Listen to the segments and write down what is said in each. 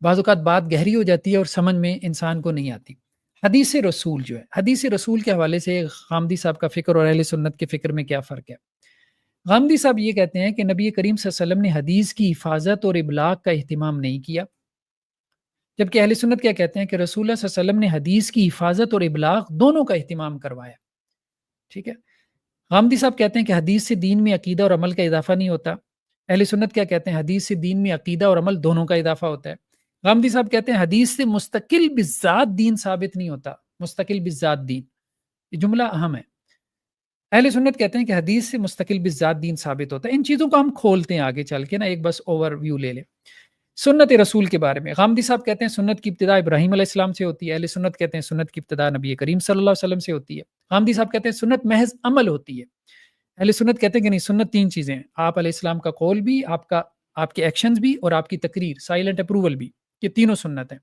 بعض اوقات بات گہری ہو جاتی ہے اور سمجھ میں انسان کو نہیں آتی۔ حدیث رسول جو ہے، حدیث رسول کے حوالے سے غامدی صاحب کا فکر اور اہل سنت کے فکر میں کیا فرق ہے؟ غامدی صاحب یہ کہتے ہیں کہ نبی کریم صلی اللہ علیہ وسلم نے حدیث کی حفاظت اور ابلاغ کا اہتمام نہیں کیا، جبکہ اہل سنت کیا کہتے ہیں کہ رسول اللہ صلی اللہ علیہ وسلم نے حدیث کی حفاظت اور ابلاغ دونوں کا اہتمام کروایا۔ ٹھیک ہے، غامدی صاحب کہتے ہیں کہ حدیث سے دین میں عقیدہ اور عمل کا اضافہ نہیں ہوتا، اہل سنت کیا کہتے ہیں حدیث سے دین میں عقیدہ اور عمل دونوں کا اضافہ ہوتا ہے۔ غامدی صاحب کہتے ہیں حدیث سے مستقل بذات دین ثابت نہیں ہوتا، مستقل بذات دین، یہ جملہ اہم ہے۔ اہل سنت کہتے ہیں کہ حدیث سے مستقل بذات دین ثابت ہوتا ہے۔ ان چیزوں کو ہم کھولتے ہیں آگے چل کے نا، ایک بس اوور ویو لے لیں۔ سنت رسول کے بارے میں غامدی صاحب کہتے ہیں سنت کی ابتدا ابراہیم علیہ السلام سے ہوتی ہے، اہل سنت کہتے ہیں سنت کی ابتدا نبی کریم صلی اللہ علیہ وسلم سے ہوتی ہے۔ غامدی صاحب کہتے ہیں سنت محض عمل ہوتی ہے، اہل سنت کہتے ہیں کہ نہیں، سنت تین چیزیں ہیں، آپ علیہ السلام کا قول بھی، آپ کے ایکشنز بھی، اور آپ کی تقریر سائلنٹ اپروول بھی، یہ تینوں سنت ہیں۔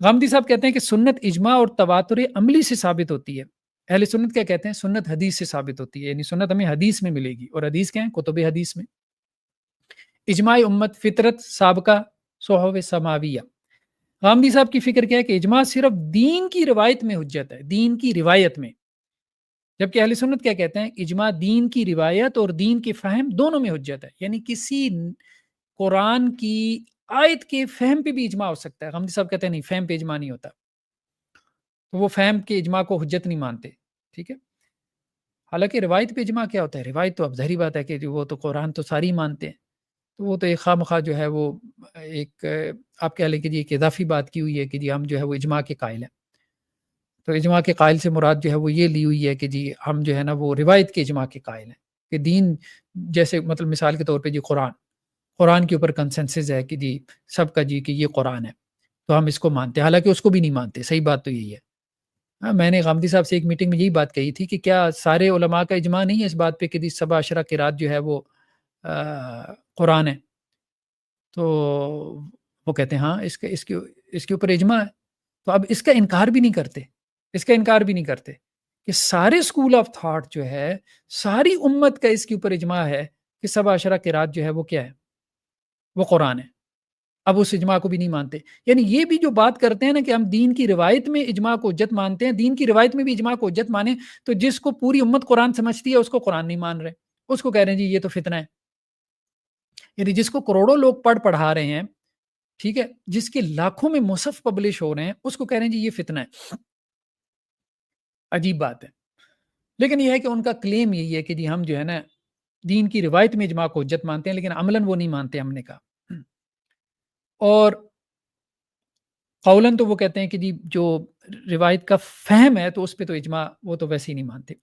غامدی صاحب کہتے ہیں کہ سنت اجماع اور تواتر عملی سے ثابت ہوتی ہے، اہل سنت کیا کہتے ہیں سنت حدیث سے ثابت ہوتی ہے، یعنی سنت ہمیں حدیث میں ملے گی، اور حدیث کیا ہے کتب حدیث میں۔ اجماع امت، فطرت، سابقہ، صحف سماویہ۔ غامدی صاحب کی فکر کیا ہے کہ اجماع صرف دین کی روایت میں حجت ہے، دین کی روایت میں، جبکہ اہل سنت کیا کہتے ہیں اجماع دین کی روایت اور دین کے فہم دونوں میں حجت ہے، یعنی کسی قرآن کی آیت کے فہم پہ بھی اجماع ہو سکتا ہے۔ غامدی صاحب کہتے ہیں نہیں، فہم پہ اجماع نہیں ہوتا، تو وہ فہم کے اجماع کو حجت نہیں مانتے۔ ٹھیک ہے، حالانکہ روایت پہ اجماع کیا ہوتا ہے، روایت تو اب ظاہری بات ہے کہ وہ تو قرآن تو ساری مانتے ہیں، تو وہ تو ایک خواہ مخواہ جو ہے وہ ایک آپ کہہ لیں کہ جی ایک اضافی بات کی ہوئی ہے کہ جی ہم جو ہے وہ اجماع کے قائل ہیں۔ تو اجماع کے قائل سے مراد جو ہے وہ یہ لی ہوئی ہے کہ جی ہم جو ہے نا وہ روایت کے اجماع کے قائل ہیں، کہ دین جیسے مطلب مثال کے طور پہ جی قرآن کے اوپر کنسنسس ہے کہ جی سب کا جی کہ یہ قرآن ہے، تو ہم اس کو مانتے ہیں، حالانکہ اس کو بھی نہیں مانتے، صحیح بات تو یہی ہے۔ ہاں، میں نے غامدی صاحب سے ایک میٹنگ میں یہی بات کہی تھی کہ کیا سارے علماء کا اجماع نہیں ہے اس بات پہ کہ جی سبع عشرہ قرات جو ہے وہ قرآن ہے؟ تو وہ کہتے ہیں ہاں اس کے اوپر اجماع ہے، تو اب اس کا انکار بھی نہیں کرتے، اس کا انکار بھی نہیں کرتے کہ سارے اسکول آف تھاٹ جو ہے، ساری امت کا اس کے اوپر اجماع ہے کہ سبع عشرہ قرات جو ہے وہ کیا ہے، وہ قرآن ہے۔ اب اس اجماع کو بھی نہیں مانتے، یعنی یہ بھی جو بات کرتے ہیں نا کہ ہم دین کی روایت میں اجماع کو حجت مانتے ہیں، دین کی روایت میں بھی اجماع کو حجت مانیں، تو جس کو پوری امت قرآن سمجھتی ہے اس کو قرآن نہیں مان رہے، اس کو کہہ رہے ہیں جی یہ تو فتنہ ہے، یعنی جس کو کروڑوں لوگ پڑھا رہے ہیں، ٹھیک ہے، جس کے لاکھوں میں مصحف پبلش ہو رہے ہیں، اس کو کہہ رہے ہیں جی یہ فتنہ ہے۔ عجیب بات ہے، لیکن یہ ہے کہ ان کا کلیم یہی ہے کہ جی ہم جو ہے نا دین کی روایت میں اجماع کو حجت مانتے ہیں، لیکن عملاً وہ نہیں مانتے، ہم نے کہا۔ اور قولاً تو وہ کہتے ہیں کہ جی جو روایت کا فہم ہے تو اس پہ تو اجماع وہ تو ویسے ہی نہیں مانتے۔